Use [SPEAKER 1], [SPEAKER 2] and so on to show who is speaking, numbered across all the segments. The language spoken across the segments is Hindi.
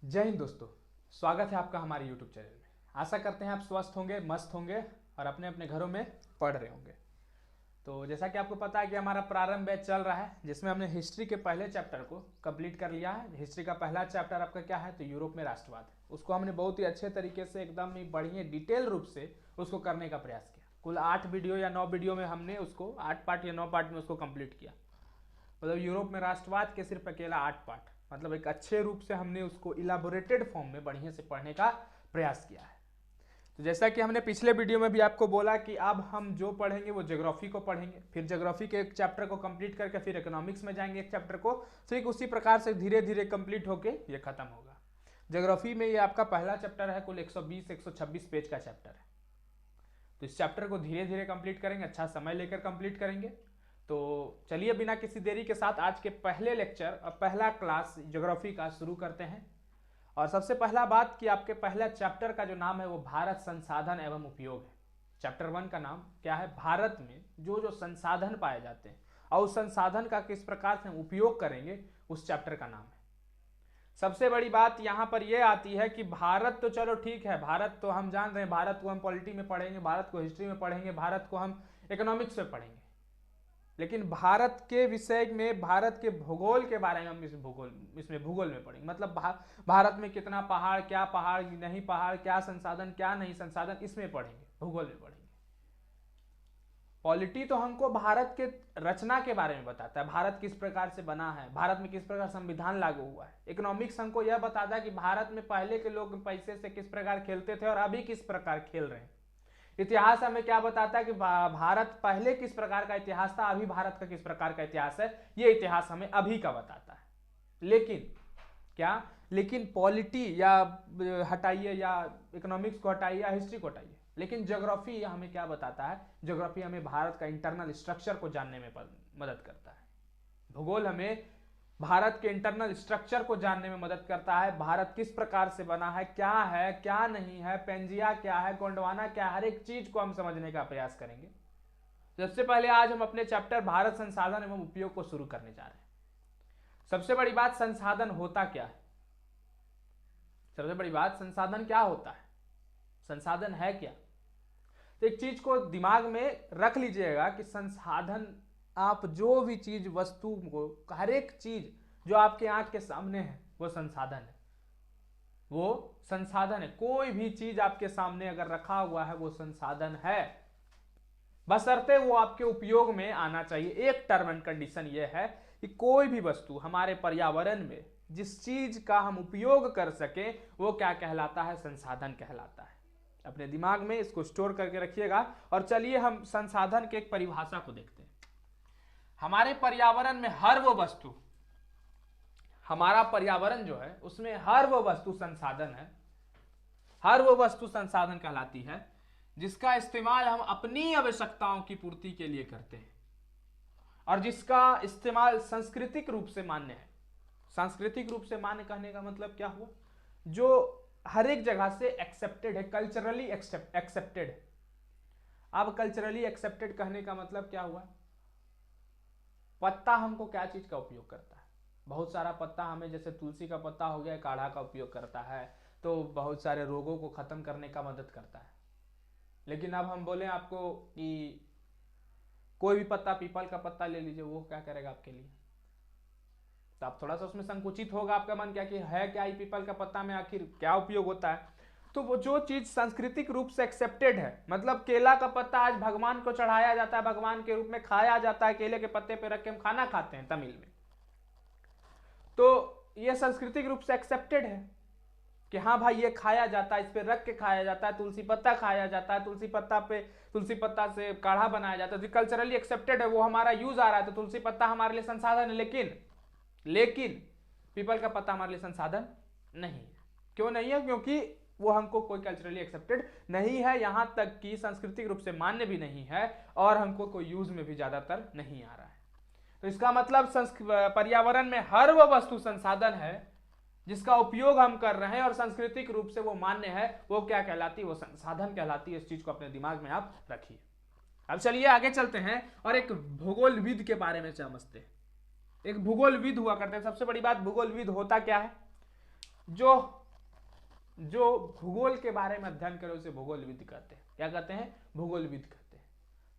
[SPEAKER 1] जय हिंद दोस्तों। स्वागत है आपका हमारे YouTube चैनल में। आशा करते हैं आप स्वस्थ होंगे, मस्त होंगे और अपने अपने घरों में पढ़ रहे होंगे। तो जैसा कि आपको पता है कि हमारा प्रारंभ बैच चल रहा है, जिसमें हमने हिस्ट्री के पहले चैप्टर को कंप्लीट कर लिया है। हिस्ट्री का पहला चैप्टर आपका क्या है, तो यूरोप में राष्ट्रवाद है। उसको हमने बहुत ही अच्छे तरीके से, एकदम ही बढ़िया डिटेल रूप से उसको करने का प्रयास किया। कुल 8 वीडियो या 9 वीडियो में हमने उसको 8 पार्ट या 9 पार्ट में उसको कंप्लीट किया। मतलब यूरोप में राष्ट्रवाद के सिर्फ अकेला 8 पार्ट, मतलब एक अच्छे रूप से हमने उसको इलाबोरेटेड फॉर्म में बढ़िया से पढ़ने का प्रयास किया है। तो जैसा कि हमने पिछले वीडियो में भी आपको बोला कि अब हम जो पढ़ेंगे वो ज्योग्राफी को पढ़ेंगे, फिर ज्योग्राफी के एक चैप्टर को कंप्लीट करके फिर इकोनॉमिक्स में जाएंगे एक चैप्टर को, ठीक उसी प्रकार से धीरे धीरे कंप्लीट होके ये खत्म होगा। ज्योग्राफी में ये आपका पहला चैप्टर है, कुल 120-126 पेज का चैप्टर है। तो इस चैप्टर को धीरे धीरे कंप्लीट करेंगे, अच्छा समय लेकर कंप्लीट करेंगे। तो चलिए बिना किसी देरी के साथ आज के पहले लेक्चर और पहला क्लास ज्योग्राफी का शुरू करते हैं। और सबसे पहला बात कि आपके पहला चैप्टर का जो नाम है वो भारत संसाधन एवं उपयोग है। चैप्टर 1 का नाम क्या है, भारत में जो जो संसाधन पाए जाते हैं और उस संसाधन का किस प्रकार से हम उपयोग करेंगे, उस चैप्टर का नाम है। सबसे बड़ी बात यहाँ पर यह आती है कि भारत तो चलो ठीक है, भारत तो हम जान रहे हैं, भारत को हम पॉलिटी में पढ़ेंगे, भारत को हिस्ट्री में पढ़ेंगे, भारत को हम इकोनॉमिक्स में पढ़ेंगे, लेकिन भारत के विषय में, भारत के भूगोल के बारे में हम इसमें भूगोल में पढ़ेंगे। मतलब भारत में कितना पहाड़, क्या पहाड़ नहीं पहाड़, क्या संसाधन क्या नहीं संसाधन, इसमें पढ़ेंगे, भूगोल में पढ़ेंगे। पॉलिटी तो हमको भारत के रचना के बारे में बताता है, भारत किस प्रकार से बना है, भारत में किस प्रकार संविधान लागू हुआ है। इकोनॉमिक्स हमको यह बताता है कि भारत में पहले के लोग पैसे से किस प्रकार खेलते थे और अभी किस प्रकार खेल रहे हैं। इतिहास हमें क्या बताता है कि भारत पहले किस प्रकार का इतिहास था, अभी भारत का किस प्रकार का इतिहास है, ये इतिहास हमें अभी का बताता है। लेकिन पॉलिटी या हटाइए, या इकोनॉमिक्स को हटाइए, या हिस्ट्री को हटाइए, लेकिन ज्योग्राफी हमें क्या बताता है, ज्योग्राफी हमें भारत का इंटरनल स्ट्रक्चर को जानने में मदद करता है। भूगोल हमें भारत के इंटरनल स्ट्रक्चर को जानने में मदद करता है, भारत किस प्रकार से बना है, क्या नहीं है, पेंजिया क्या है, गोंडवाना क्या है, हर एक चीज को हम समझने का प्रयास करेंगे। सबसे पहले आज हम अपने चैप्टर भारत संसाधन एवं उपयोग को शुरू करने जा रहे हैं। सबसे बड़ी बात, संसाधन होता क्या है। सबसे बड़ी बात, संसाधन क्या होता है, संसाधन है क्या। तो एक चीज को दिमाग में रख लीजिएगा कि संसाधन, आप जो भी चीज, वस्तु को, हर एक चीज जो आपके आंख के सामने है वो संसाधन है, वो संसाधन है। कोई भी चीज आपके सामने अगर रखा हुआ है वो संसाधन है, बशर्ते वो आपके उपयोग में आना चाहिए। एक टर्म एंड कंडीशन ये है कि कोई भी वस्तु हमारे पर्यावरण में जिस चीज का हम उपयोग कर सके वो क्या कहलाता है, संसाधन कहलाता है। अपने दिमाग में इसको स्टोर करके रखिएगा। और चलिए हम संसाधन के एक परिभाषा को देखते हैं। हमारे पर्यावरण में हर वो वस्तु, हमारा पर्यावरण जो है उसमें हर वो वस्तु संसाधन है, हर वो वस्तु संसाधन कहलाती है जिसका इस्तेमाल हम अपनी आवश्यकताओं की पूर्ति के लिए करते हैं और जिसका इस्तेमाल सांस्कृतिक रूप से मान्य है। सांस्कृतिक रूप से मान्य कहने का मतलब क्या हुआ, जो हर एक जगह से एक्सेप्टेड है, कल्चरली एक्सेप्टेड है। अब कल्चरली एक्सेप्टेड कहने का मतलब क्या हुआ, पत्ता हमको क्या चीज का उपयोग करता है, बहुत सारा पत्ता हमें, जैसे तुलसी का पत्ता हो गया, काढ़ा का उपयोग करता है, तो बहुत सारे रोगों को खत्म करने का मदद करता है। लेकिन अब हम बोले आपको कि कोई भी पत्ता, पीपल का पत्ता ले लीजिए, वो क्या करेगा आपके लिए, तो आप थोड़ा सा उसमें संकुचित होगा आपका मन, क्या कि है क्या, पीपल का पत्ता में आखिर क्या उपयोग होता है। तो वो जो चीज सांस्कृतिक रूप से एक्सेप्टेड है, मतलब केला का पत्ता आज भगवान को चढ़ाया जाता है, भगवान के रूप में खाया जाता है, केले के पत्ते पे रख के हम खाना खाते हैं तमिल में, तो ये सांस्कृतिक रूप से एक्सेप्टेड है कि हाँ भाई ये खाया जाता है, इस पे रख के खाया जाता है, तुलसी पत्ता खाया जाता है, तुलसी पत्ता से काढ़ा बनाया जाता है, कल्चरली एक्सेप्टेड है, वो हमारा यूज आ रहा है, तो तुलसी पत्ता हमारे लिए संसाधन है। लेकिन पीपल का पत्ता हमारे लिए संसाधन नहीं है। क्यों नहीं है, क्योंकि वो हमको कोई कल्चरली एक्सेप्टेड नहीं है, यहां तक कि सांस्कृतिक रूप से मान्य भी नहीं है और हमको कोई यूज में भी ज्यादातर नहीं आ रहा है। तो इसका मतलब पर्यावरण में हर वो वस्तु संसाधन है जिसका उपयोग हम कर रहे हैं और सांस्कृतिक रूप से वो मान्य है, वो क्या कहलाती है, वो संसाधन कहलाती है। इस चीज को अपने दिमाग में आप रखिए। अब चलिए आगे चलते हैं और एक भूगोलविद के बारे में समझते हैं। एक भूगोलविद हुआ करते हैं। सबसे बड़ी बात, भूगोलविद होता क्या है, जो जो भूगोल के बारे में अध्ययन करे उसे भूगोलविद कहते हैं। क्या कहते हैं? भूगोलविद कहते हैं।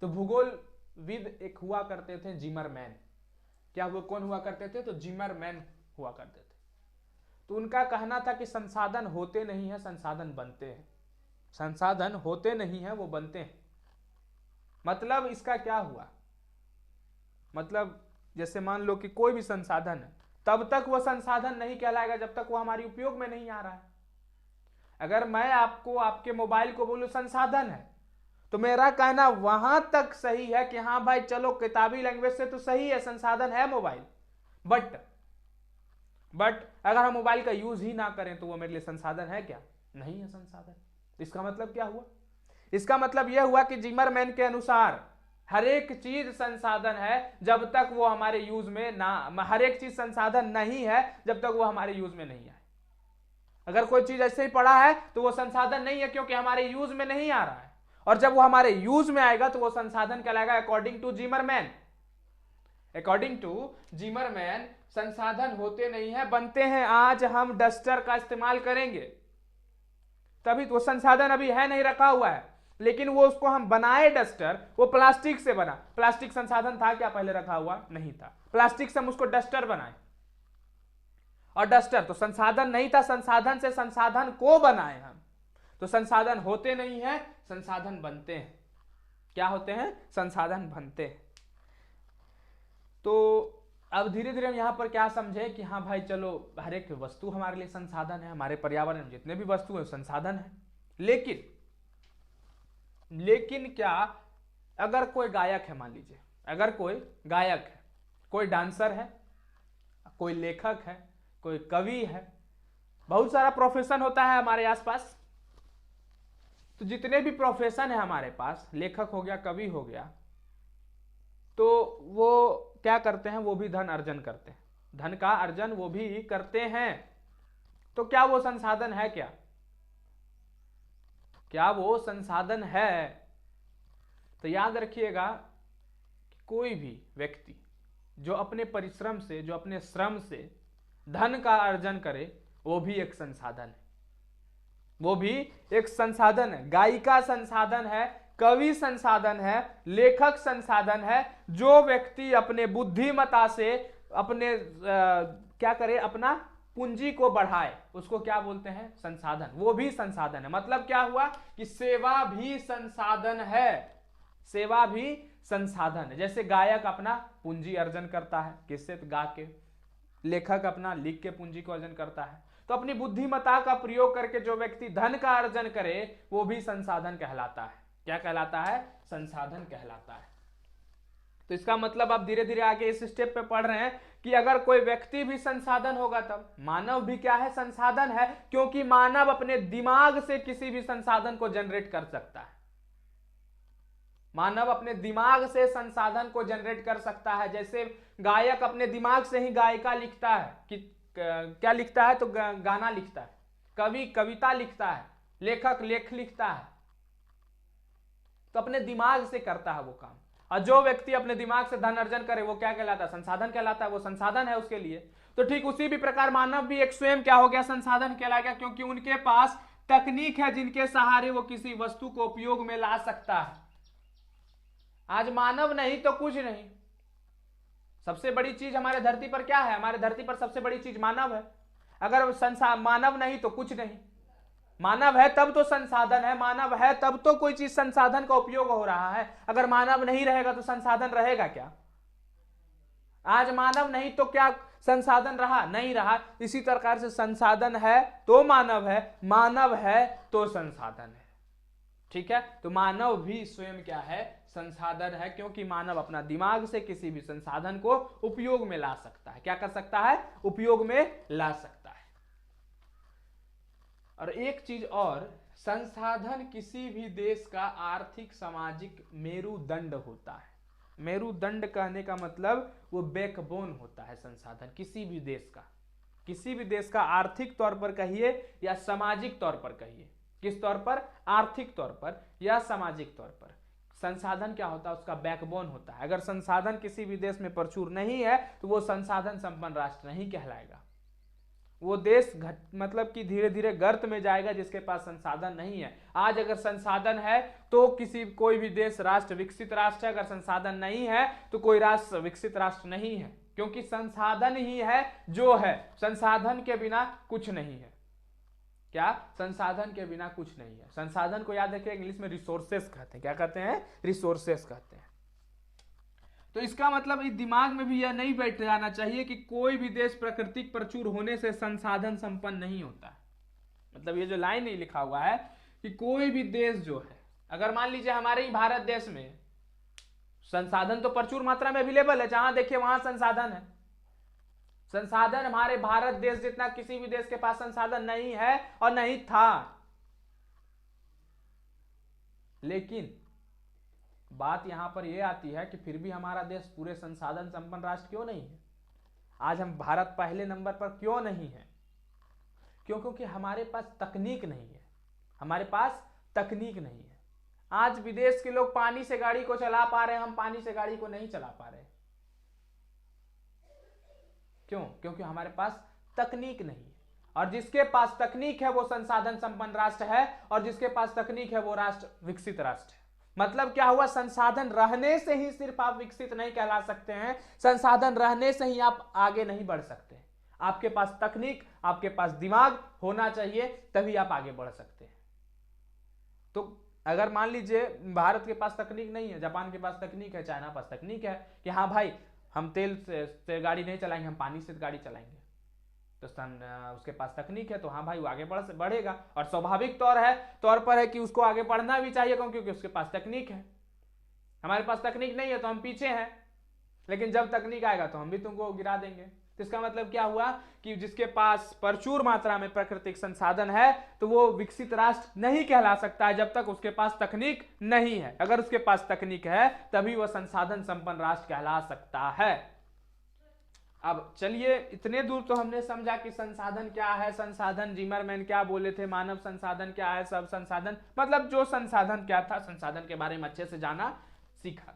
[SPEAKER 1] तो भूगोलविद एक हुआ करते थे जिमरमैन। क्या वो कौन हुआ करते थे? तो जिमरमैन हुआ करते थे। तो उनका कहना था कि संसाधन होते नहीं है, संसाधन बनते हैं। संसाधन होते नहीं है, वो बनते हैं। मतलब इसका क्या हुआ? मतलब जैसे मान लो कि कोई भी संसाधन है, तब तक वो संसाधन नहीं कहलाएगा जब तक वो हमारे उपयोग में नहीं आ रहा है। अगर मैं आपको आपके मोबाइल को बोलूं संसाधन है, तो मेरा कहना वहां तक सही है कि हाँ भाई चलो किताबी लैंग्वेज से तो सही है, संसाधन है मोबाइल, बट अगर हम मोबाइल का यूज ही ना करें तो वो मेरे लिए संसाधन है क्या? नहीं है संसाधन। इसका मतलब क्या हुआ? इसका मतलब यह हुआ कि जिमरमैन के अनुसार हर एक चीज संसाधन है जब तक वो हमारे यूज में ना, हर एक चीज संसाधन नहीं है जब तक वो हमारे यूज में नहीं आए। अगर कोई चीज ऐसे ही पड़ा है तो वो संसाधन नहीं है, क्योंकि हमारे यूज में नहीं आ रहा है। और जब वो हमारे यूज में आएगा तो वो संसाधन कहलाएगा, according to Zimmermann. According to Zimmermann संसाधन होते नहीं है, बनते हैं। आज हम डस्टर का इस्तेमाल करेंगे, तभी तो संसाधन अभी है नहीं, रखा हुआ है, लेकिन वो उसको हम बनाए डस्टर, वो प्लास्टिक से बना। प्लास्टिक संसाधन था क्या पहले रखा हुआ? नहीं था। प्लास्टिक से हम उसको डस्टर बनाए, और डस्टर तो संसाधन नहीं था, संसाधन से संसाधन को बनाए हम। तो संसाधन होते नहीं है, संसाधन बनते हैं। क्या होते हैं? संसाधन बनते हैं। तो अब धीरे धीरे हम यहां पर क्या समझे कि हाँ भाई चलो हर एक वस्तु हमारे लिए संसाधन है, हमारे पर्यावरण में जितने भी वस्तु है संसाधन है। लेकिन क्या अगर कोई गायक है, मान लीजिए अगर कोई गायक है, कोई डांसर है, कोई लेखक है, कोई कवि है, बहुत सारा प्रोफेशन होता है हमारे आसपास। तो जितने भी प्रोफेशन है हमारे पास, लेखक हो गया, कवि हो गया, तो वो क्या करते हैं? वो भी धन अर्जन करते हैं, धन का अर्जन वो भी करते हैं। तो क्या वो संसाधन है? क्या वो संसाधन है? तो याद रखिएगा कि कोई भी व्यक्ति जो अपने परिश्रम से, जो अपने श्रम से धन का अर्जन करे, वो भी एक संसाधन है। वो भी एक संसाधन है। गायिका संसाधन है, कवि संसाधन है, लेखक संसाधन है। जो व्यक्ति अपने बुद्धिमता से अपने क्या करे, अपना पूंजी को बढ़ाए, उसको क्या बोलते हैं? संसाधन। वो भी संसाधन है। मतलब क्या हुआ कि सेवा भी संसाधन है। सेवा भी संसाधन है। जैसे गायक अपना पूंजी अर्जन करता है, किससे? गा के। लेखक अपना लिख के पूंजी को अर्जन करता है। तो अपनी बुद्धिमता का प्रयोग करके जो व्यक्ति धन का अर्जन करे, वो भी संसाधन कहलाता है। क्या कहलाता है? संसाधन कहलाता है। तो इसका मतलब आप धीरे धीरे आगे इस स्टेप पे पढ़ रहे हैं कि अगर कोई व्यक्ति भी संसाधन होगा तब मानव भी क्या है? संसाधन है, क्योंकि मानव अपने दिमाग से किसी भी संसाधन को जनरेट कर सकता है। मानव अपने दिमाग से संसाधन को जनरेट कर सकता है। जैसे गायक अपने दिमाग से ही गायिका लिखता है, कि क्या लिखता है? तो गाना लिखता है। कवि कविता लिखता है, लेखक लेख लिखता है। तो अपने दिमाग से करता है वो काम। और जो व्यक्ति अपने दिमाग से धन अर्जन करे, वो क्या कहलाता है? संसाधन कहलाता है। वो संसाधन है उसके लिए। तो ठीक उसी भी प्रकार मानव भी एक स्वयं क्या हो गया? संसाधन कहलाएगा, क्योंकि उनके पास तकनीक है जिनके सहारे वो किसी वस्तु को उपयोग में ला सकता है। आज मानव नहीं तो कुछ नहीं। सबसे बड़ी चीज हमारे धरती पर क्या है? हमारे धरती पर सबसे बड़ी चीज मानव है। अगर मानव नहीं तो कुछ नहीं। मानव है तब तो संसाधन है, मानव है तब तो कोई चीज संसाधन का उपयोग हो रहा है। अगर मानव नहीं रहेगा तो संसाधन रहेगा क्या? आज मानव नहीं तो क्या संसाधन रहा? नहीं रहा। इसी प्रकार से संसाधन है तो मानव है, मानव है तो संसाधन है। ठीक है? तो मानव भी स्वयं क्या है? संसाधन है, क्योंकि मानव अपना दिमाग से किसी भी संसाधन को उपयोग में ला सकता है। क्या कर सकता है? उपयोग में ला सकता है। और एक चीज और, संसाधन किसी भी देश का आर्थिक सामाजिक मेरुदंड होता है। मेरुदंड कहने का मतलब वो बैकबोन होता है संसाधन किसी भी देश का। किसी भी देश का आर्थिक तौर पर कहिए या सामाजिक तौर पर कहिए। किस तौर पर? आर्थिक तौर पर या सामाजिक तौर पर। संसाधन क्या होता है? उसका बैकबोन होता है। अगर संसाधन किसी भी देश में प्रचुर नहीं है तो वो संसाधन संपन्न राष्ट्र नहीं कहलाएगा। वो देश मतलब कि धीरे धीरे गर्त में जाएगा जिसके पास संसाधन नहीं है। आज अगर संसाधन है तो कोई भी देश राष्ट्र विकसित राष्ट्र है, अगर संसाधन नहीं है तो कोई राष्ट्र विकसित राष्ट्र नहीं है, क्योंकि संसाधन ही है जो है, संसाधन के बिना कुछ नहीं है। क्या? संसाधन के बिना कुछ नहीं है। संसाधन को याद रखिए, इंग्लिश में रिसोर्सेस कहते हैं। क्या कहते हैं? रिसोर्सेस कहते हैं। तो इसका मतलब इस दिमाग में भी यह नहीं बैठ जाना चाहिए कि कोई भी देश प्राकृतिक प्रचुर होने से संसाधन संपन्न नहीं होता। मतलब ये जो लाइन नहीं लिखा हुआ है कि कोई भी देश जो है, अगर मान लीजिए हमारे ही भारत देश में संसाधन तो प्रचुर मात्रा में अवेलेबल है, जहां देखिए वहां संसाधन है। संसाधन हमारे भारत देश जितना किसी भी देश के पास संसाधन नहीं है और नहीं था। लेकिन बात यहां पर यह आती है कि फिर भी हमारा देश पूरे संसाधन संपन्न राष्ट्र क्यों नहीं है? आज हम भारत पहले नंबर पर क्यों नहीं है? क्योंकि हमारे पास तकनीक नहीं है। हमारे पास तकनीक नहीं है। आज विदेश के लोग पानी से गाड़ी को चला पा रहे हैं, हम पानी से गाड़ी को नहीं चला पा रहे। क्यों? क्योंकि हमारे पास तकनीक नहीं है। और जिसके पास तकनीक है वो संसाधन संपन्न राष्ट्र है, और जिसके पास तकनीक है वो राष्ट्र विकसित राष्ट्र है। मतलब क्या हुआ? संसाधन रहने से ही सिर्फ आप विकसित नहीं कहला सकते हैं, संसाधन रहने से ही आप आगे नहीं बढ़ सकते। आपके पास तकनीक, आपके पास दिमाग होना चाहिए, तभी आप आगे बढ़ सकते हैं। तो अगर मान लीजिए भारत के पास तकनीक नहीं है, जापान के पास तकनीक है, चाइना पास तकनीक है कि हाँ भाई हम तेल से गाड़ी नहीं चलाएंगे, हम पानी से गाड़ी चलाएंगे, तो उसके पास तकनीक है, तो हाँ भाई वो आगे बढ़ेगा। और स्वाभाविक तौर पर है कि उसको आगे बढ़ना भी चाहिए, क्योंकि उसके पास तकनीक है। हमारे पास तकनीक नहीं है तो हम पीछे हैं, लेकिन जब तकनीक आएगा तो हम भी तुमको गिरा देंगे। तो इसका मतलब क्या हुआ कि जिसके पास प्रचुर मात्रा में प्राकृतिक संसाधन है तो वो विकसित राष्ट्र नहीं कहला सकता है जब तक उसके पास तकनीक नहीं है। अगर उसके पास तकनीक है तभी वह संसाधन संपन्न राष्ट्र कहला सकता है। अब चलिए, इतने दूर तो हमने समझा कि संसाधन क्या है, संसाधन जिमरमैन क्या बोले थे, मानव संसाधन क्या है, सब संसाधन, मतलब जो संसाधन क्या था, संसाधन के बारे में अच्छे से जाना सीखा।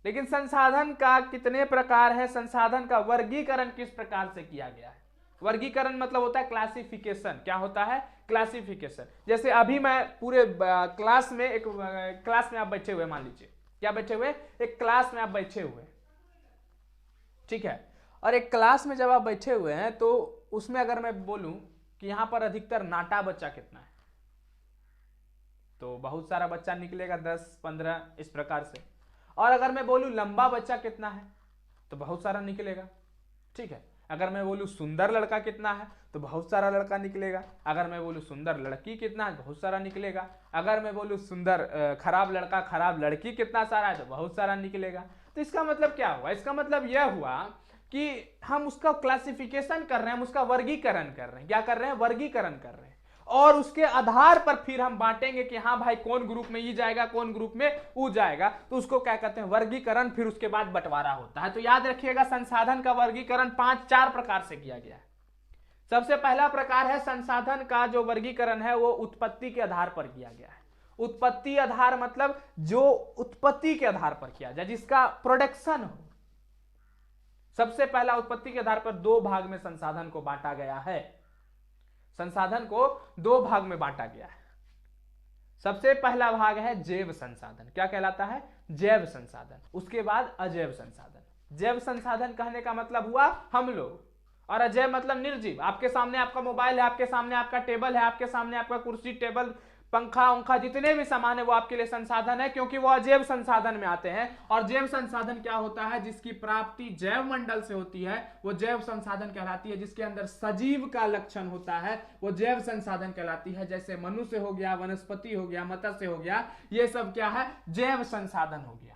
[SPEAKER 1] लेकिन संसाधन का कितने प्रकार है, संसाधन का वर्गीकरण किस प्रकार से किया गया है? वर्गीकरण मतलब होता है क्लासिफिकेशन। क्या होता है? क्लासिफिकेशन। जैसे अभी मैं पूरे क्लास में क्लास में आप बैठे हुए, मान लीजिए क्या बैठे हुए, एक क्लास में आप बैठे हुए, ठीक है। और एक क्लास में जब आप बैठे हुए हैं तो उसमें अगर मैं बोलूं कि यहां पर अधिकतर नाटा बच्चा कितना है, तो बहुत सारा बच्चा निकलेगा, 10-15 इस प्रकार से। और अगर मैं बोलूं लंबा बच्चा कितना है तो बहुत सारा निकलेगा, ठीक है। अगर मैं बोलूं सुंदर लड़का कितना है तो बहुत सारा लड़का निकलेगा। अगर मैं बोलूं सुंदर लड़की कितना है, बहुत सारा निकलेगा। अगर मैं बोलूं सुंदर खराब लड़का खराब लड़की कितना सारा है तो बहुत सारा निकलेगा। तो इसका मतलब क्या हुआ? इसका मतलब यह हुआ कि हम उसका क्लासिफिकेशन कर रहे हैं, हम उसका वर्गीकरण कर रहे हैं। क्या कर रहे हैं? वर्गीकरण कर रहे हैं। और उसके आधार पर फिर हम बांटेंगे कि हाँ भाई कौन ग्रुप में ये जाएगा, कौन ग्रुप में वो जाएगा, तो उसको क्या कहते हैं? वर्गीकरण। फिर उसके बाद बंटवारा होता है। तो याद रखिएगा, संसाधन का वर्गीकरण 4 प्रकार से किया गया है। सबसे पहला प्रकार है संसाधन का जो वर्गीकरण है वो उत्पत्ति के आधार पर किया गया है। उत्पत्ति आधार मतलब जो उत्पत्ति के आधार पर किया जाए, जिसका प्रोडक्शन हो। सबसे पहला उत्पत्ति के आधार पर 2 भाग में संसाधन को बांटा गया है। संसाधन को 2 भाग में बांटा गया है। सबसे पहला भाग है जैव संसाधन। क्या कहलाता है? जैव संसाधन। उसके बाद अजैव संसाधन। जैव संसाधन कहने का मतलब हुआ हम लोग, और अजैव मतलब निर्जीव। आपके सामने आपका मोबाइल है, आपके सामने आपका टेबल है, आपके सामने आपका कुर्सी टेबल पंखा उंखा जितने भी सामान है वो आपके लिए संसाधन है, क्योंकि वो अजैव संसाधन में आते हैं। और जैव संसाधन क्या होता है? जिसकी प्राप्ति जैव मंडल से होती है वो जैव संसाधन कहलाती है। जिसके अंदर सजीव का लक्षण होता है वो जैव संसाधन कहलाती है। जैसे मनुष्य हो गया, वनस्पति हो गया, मत्स्य हो गया, ये सब क्या है? जैव संसाधन हो गया।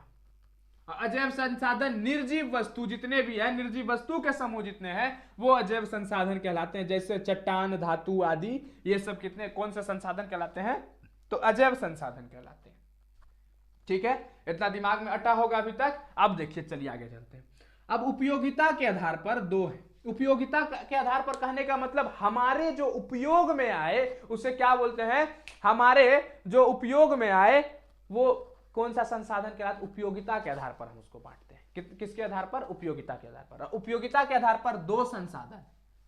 [SPEAKER 1] अजैव संसाधन निर्जीव वस्तु जितने भी है, निर्जीव वस्तु के समूह जितने हैं वो अजैव संसाधन कहलाते हैं। जैसे चट्टान, धातु आदि, ये सब कितने कौन से संसाधन कहलाते हैं? तो अजैव संसाधन कहलाते हैं। ठीक है, इतना दिमाग में अटा होगा अभी तक। अब देखिए, चलिए आगे चलते हैं। अब उपयोगिता के आधार पर 2 है। उपयोगिता के आधार पर कहने का मतलब हमारे जो उपयोग में आए उसे क्या बोलते हैं? हमारे जो उपयोग में आए वो कौन सा संसाधन कहलाता है? उपयोगिता के आधार पर हम उसको बांटते हैं। किसके आधार पर? उपयोगिता के आधार पर। उपयोगिता के आधार पर 2 संसाधन,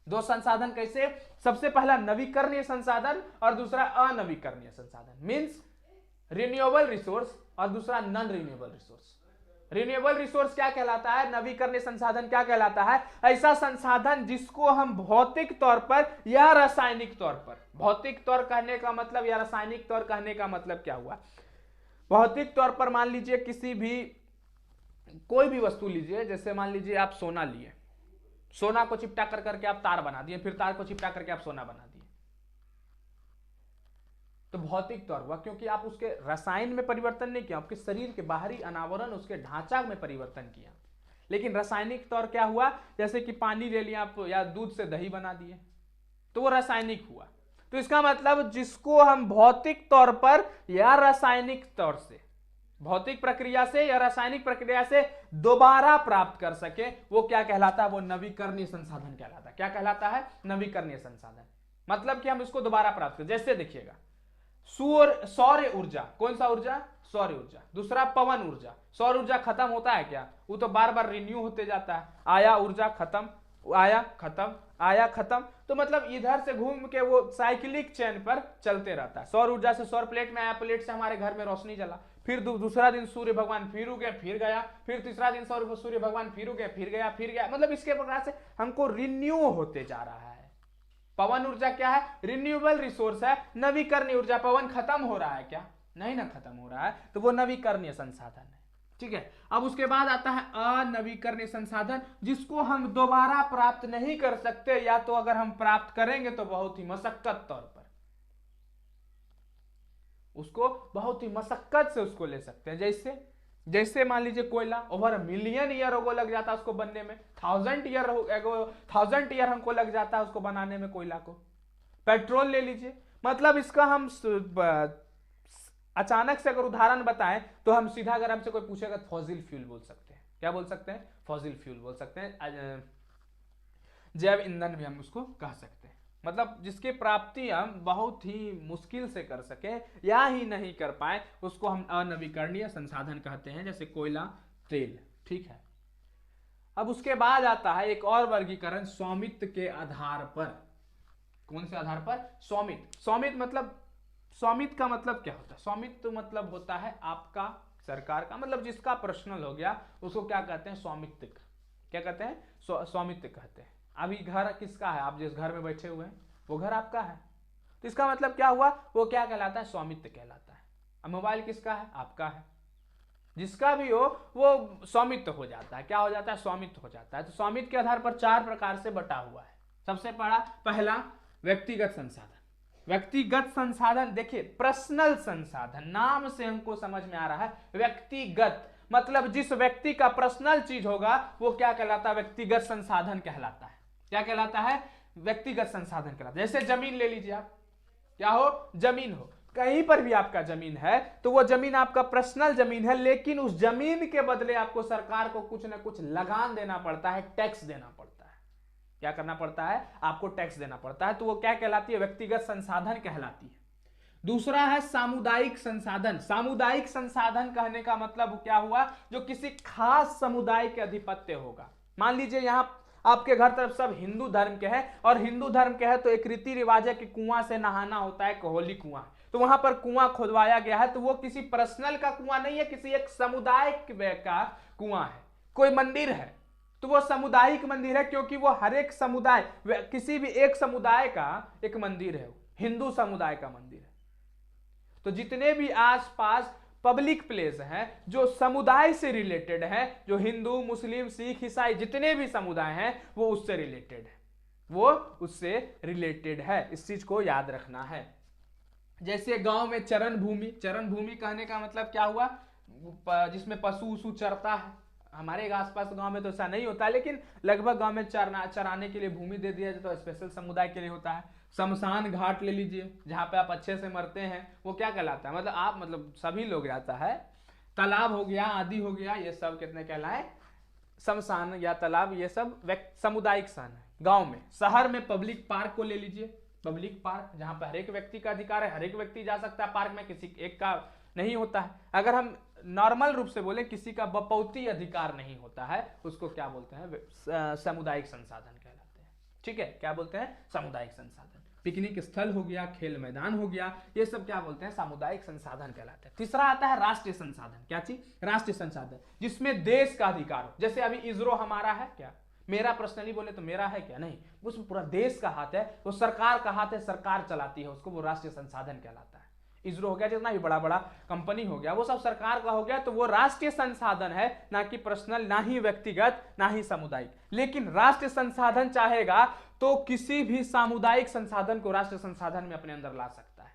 [SPEAKER 1] दो संसाधन कैसे? सबसे पहला नवीकरणीय संसाधन और दूसरा अनवीकरणीय संसाधन, मींस रिन्यूएबल रिसोर्स और दूसरा non renewable resource. Renewable resource क्या कहलाता है? नवीकरणीय संसाधन क्या कहलाता है? ऐसा संसाधन जिसको हम भौतिक तौर पर या रासायनिक तौर पर, भौतिक तौर कहने का मतलब या रासायनिक तौर कहने का मतलब क्या हुआ? भौतिक तौर पर मान लीजिए किसी भी कोई भी वस्तु लीजिए, जैसे मान लीजिए आप सोना लिए, सोना को चिपटा कर करके आप तार बना दिए, फिर तार को चिपटा करके आप सोना बना दिए, तो भौतिक तौर हुआ, क्योंकि आप उसके रसायन में परिवर्तन नहीं किया, आपके शरीर के बाहरी अनावरण उसके ढांचा में परिवर्तन किया। लेकिन रासायनिक तौर क्या हुआ? जैसे कि पानी ले लिया आप या दूध से दही बना दिए, तो वो रासायनिक हुआ। तो इसका मतलब जिसको हम भौतिक तौर पर या रासायनिक तौर से, भौतिक प्रक्रिया से या रासायनिक प्रक्रिया से दोबारा प्राप्त कर सके, वो क्या कहलाता है? वो नवीकरणीय संसाधन कहलाता है। क्या कहलाता है? नवीकरणीय संसाधन। मतलब कि हम इसको दोबारा प्राप्त कर, जैसे देखिएगा सौर ऊर्जा, कौन सा ऊर्जा? सौर ऊर्जा। दूसरा पवन ऊर्जा। सौर ऊर्जा खत्म होता है क्या? वो तो बार बार रिन्यू होते जाता है, आया ऊर्जा खत्म, आया खत्म, आया खत्म, तो मतलब इधर से घूम के वो साइक्लिक चेन पर चलते रहता है। सौर ऊर्जा से सौर प्लेट में आया, प्लेट से हमारे घर में रोशनी जला, फिर दूसरा दिन सूर्य भगवान फिर उगे, फिर गया, फिर तीसरा दिन सूर्य भगवान फिर उगे, फिर गया, फिर गया, मतलब इसके प्रकार से हमको रिन्यू होते जा रहा है। पवन ऊर्जा क्या है? रिन्यूएबल रिसोर्स है। नवीकरणीय ऊर्जा, पवन खत्म हो रहा है क्या? नहीं ना, खत्म हो रहा है, तो वो नवीकरणीय संसाधन है। ठीक है, अब उसके बाद आता है अनवीकरणीय संसाधन, जिसको हम दोबारा प्राप्त नहीं कर सकते, या तो अगर हम प्राप्त करेंगे तो बहुत ही मशक्कत तौर पर, उसको बहुत ही मशक्कत से उसको ले सकते हैं। जैसे मान लीजिए कोयला, ओवर मिलियन ईयर को लग जाता है उसको बनने में, 1000 ईयर हमको लग जाता है उसको बनाने में कोयला को। पेट्रोल ले लीजिए, मतलब इसका हम अचानक से अगर उदाहरण बताएं तो हम सीधा, अगर हमसे कोई पूछेगा, फॉसिल फ्यूल बोल सकते हैं। क्या बोल सकते हैं? फॉसिल फ्यूल बोल सकते हैं, जैव ईंधन भी हम उसको कह सकते हैं। मतलब जिसकी प्राप्ति हम बहुत ही मुश्किल से कर सके या ही नहीं कर पाए, उसको हम अनवीकरणीय संसाधन कहते हैं, जैसे कोयला, तेल। ठीक है, अब उसके बाद आता है एक और वर्गीकरण, स्वामित्व के आधार पर। कौन से आधार पर? स्वामित्व। स्वामित्व का मतलब क्या होता है? स्वामित्व मतलब होता है आपका, सरकार का, मतलब जिसका पर्सनल हो गया, उसको क्या कहते हैं? स्वामित्व। क्या कहते हैं? स्वामित्व कहते हैं। अभी घर किसका है? आप जिस घर में बैठे हुए हैं वो घर आपका है, तो इसका मतलब क्या हुआ? वो क्या कहलाता है? स्वामित्व कहलाता है। अब मोबाइल किसका है? आपका है। जिसका भी हो वो स्वामित्व हो जाता है। क्या हो जाता है? स्वामित्व हो जाता है। तो स्वामित्व के आधार पर 4 प्रकार से बटा हुआ है। सबसे पहला व्यक्तिगत संसाधन। व्यक्तिगत संसाधन, देखिए पर्सनल संसाधन, नाम से हमको समझ में आ रहा है। व्यक्तिगत मतलब जिस व्यक्ति का पर्सनल चीज होगा वो क्या कहलाता है? व्यक्तिगत संसाधन कहलाता है। क्या कहलाता है? व्यक्तिगत संसाधन कहलाता है। जैसे जमीन ले लीजिए आप, क्या हो? जमीन हो, कहीं पर भी आपका जमीन है तो वो जमीन आपका पर्सनल जमीन है, लेकिन उस जमीन के बदले आपको सरकार को कुछ ना कुछ लगान देना पड़ता है, टैक्स देना पड़ता है। क्या करना पड़ता है? आपको टैक्स देना पड़ता है, तो वो क्या कहलाती है? व्यक्तिगत संसाधन कहलाती है। दूसरा है सामुदायिक संसाधन। सामुदायिक संसाधन कहने का मतलब क्या हुआ? जो किसी खास समुदाय के अधिपत्य होगा। मान लीजिए यहां आपके घर तरफ सब हिंदू धर्म के हैं, और हिंदू धर्म के हैं तो एक रीति रिवाज है कि कुआं से नहाना होता है, कोहली कुआं, तो वहां पर कुआं खोदवाया गया है, तो वो किसी पर्सनल का कुआं नहीं है, किसी एक समुदाय का कुआं है। कोई मंदिर है तो वो सामुदायिक मंदिर है, क्योंकि वो हर एक समुदाय, किसी भी एक समुदाय का एक मंदिर है, हिंदू समुदाय का मंदिर है। तो जितने भी आसपास पब्लिक प्लेस हैं जो समुदाय से रिलेटेड हैं, जो हिंदू, मुस्लिम, सिख, ईसाई जितने भी समुदाय हैं, वो उससे रिलेटेड है, वो उससे रिलेटेड है। इस चीज को याद रखना है। जैसे गांव में चरण भूमि, चरण भूमि कहने का मतलब क्या हुआ? जिसमें पशु उसु चरता है। हमारे आसपास गांव में तो ऐसा नहीं होता, लेकिन लगभग गांव में चराने के लिए भूमि दे दिया जाता है, तो स्पेशल समुदाय के लिए होता है। शमशान घाट ले लीजिए, जहां पे आप अच्छे से मरते हैं, वो क्या कहलाता है? मतलब सभी लोग जाता है। तालाब हो गया, आदि हो गया, ये सब कितने कहलाए? शमशान या तालाब, ये सब सामुदायिक स्थान है गांव में। शहर में पब्लिक पार्क को ले लीजिए, पब्लिक पार्क जहां पर हर एक व्यक्ति का अधिकार है, हर एक व्यक्ति जा सकता है पार्क में, किसी एक का नहीं होता है। अगर हम नॉर्मल रूप से बोले, किसी का बपौती अधिकार नहीं होता है, उसको क्या बोलते हैं? सामुदायिक संसाधन कहलाते हैं। ठीक है, क्या बोलते हैं, सामुदायिक संसाधन। पिकनिक स्थल हो गया, खेल मैदान हो गया, ये सब क्या बोलते हैं, सामुदायिक संसाधन कहलाते हैं। तीसरा आता है राष्ट्रीय संसाधन। क्या चीज, राष्ट्रीय संसाधन, जिसमें देश का अधिकार हो। जैसे अभी इसरो हमारा है क्या, मेरा पर्सनली बोले तो मेरा है क्या, नहीं, उसमें पूरा देश का हाथ है, वो सरकार का हाथ है, सरकार चलाती है उसको, वो राष्ट्रीय संसाधन कहलाता है। इसरो हो गया, जितना भी बड़ा बड़ा कंपनी हो गया, वो सब सरकार का हो गया, तो वो राष्ट्रीय संसाधन है, ना कि पर्सनल, ना ही व्यक्तिगत, ना ही सामुदायिक। लेकिन राष्ट्रीय संसाधन चाहेगा तो किसी भी सामुदायिक संसाधन को राष्ट्रीय संसाधन में अपने अंदर ला सकता है।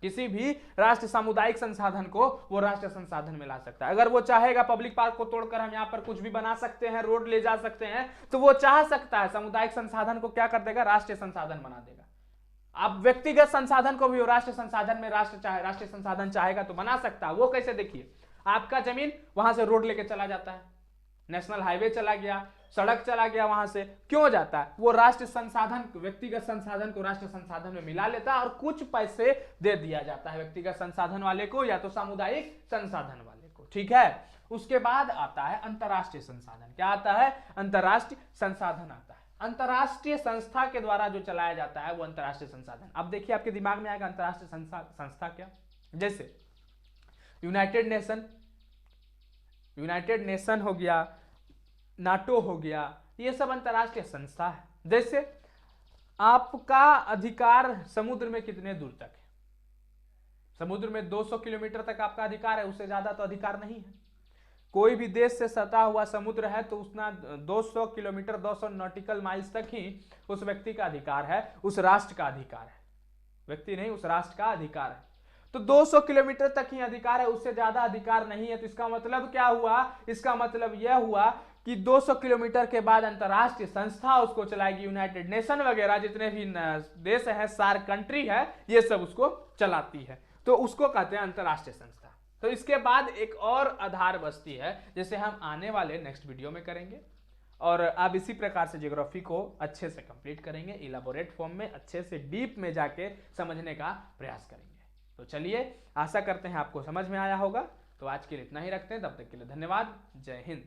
[SPEAKER 1] किसी भी राष्ट्र सामुदायिक संसाधन को वो राष्ट्रीय संसाधन में ला सकता है। अगर वो चाहेगा पब्लिक पार्क को तोड़कर हम यहाँ पर कुछ भी बना सकते हैं, रोड ले जा सकते हैं, तो वो चाह सकता है, सामुदायिक संसाधन को क्या कर देगा, राष्ट्रीय संसाधन बना देगा। अब व्यक्तिगत संसाधन को भी वो राष्ट्रीय संसाधन में राष्ट्रीय संसाधन चाहेगा तो बना सकता है। वो कैसे, देखिए, आपका जमीन, वहां से रोड लेके चला जाता है, नेशनल हाईवे चला गया, सड़क चला गया, वहां से क्यों जाता है, वो राष्ट्रीय संसाधन, व्यक्तिगत संसाधन को राष्ट्रीय संसाधन में मिला लेता है और कुछ पैसे दे दिया जाता है व्यक्तिगत संसाधन वाले को या तो सामुदायिक संसाधन वाले को, ठीक है। उसके बाद आता है अंतरराष्ट्रीय संसाधन। क्या आता है, अंतरराष्ट्रीय संसाधन आता है। अंतरराष्ट्रीय संस्था के द्वारा जो चलाया जाता है वो अंतरराष्ट्रीय संसाधन। अब देखिए आपके दिमाग में आएगा अंतरराष्ट्रीय संस्था क्या, जैसे यूनाइटेड नेशन हो गया, नाटो हो गया, ये सब अंतरराष्ट्रीय संस्था है। जैसे आपका अधिकार समुद्र में कितने दूर तक है, समुद्र में 200 किलोमीटर तक आपका अधिकार है, उससे ज्यादा तो अधिकार नहीं है। कोई भी देश से सटा हुआ समुद्र है तो उतना 200 किलोमीटर, 200 नॉटिकल माइल्स तक ही उस व्यक्ति का अधिकार है, उस राष्ट्र का अधिकार है, व्यक्ति नहीं, उस राष्ट्र का अधिकार है। तो 200 किलोमीटर तक ही अधिकार है, उससे ज्यादा अधिकार नहीं है। तो इसका मतलब क्या हुआ, इसका मतलब यह हुआ कि 200 किलोमीटर के बाद अंतरराष्ट्रीय संस्था उसको चलाएगी। यूनाइटेड नेशन वगैरह जितने भी देश है, सार्क कंट्री है, ये सब उसको चलाती है, तो उसको कहते हैं अंतरराष्ट्रीय संस्था। तो इसके बाद एक और आधार बस्ती है, जिसे हम आने वाले नेक्स्ट वीडियो में करेंगे, और आप इसी प्रकार से ज्योग्राफी को अच्छे से कंप्लीट करेंगे, इलाबोरेट फॉर्म में अच्छे से डीप में जाके समझने का प्रयास करेंगे। तो चलिए, आशा करते हैं आपको समझ में आया होगा। तो आज के लिए इतना ही रखते हैं, तब तक के लिए धन्यवाद। जय हिंद।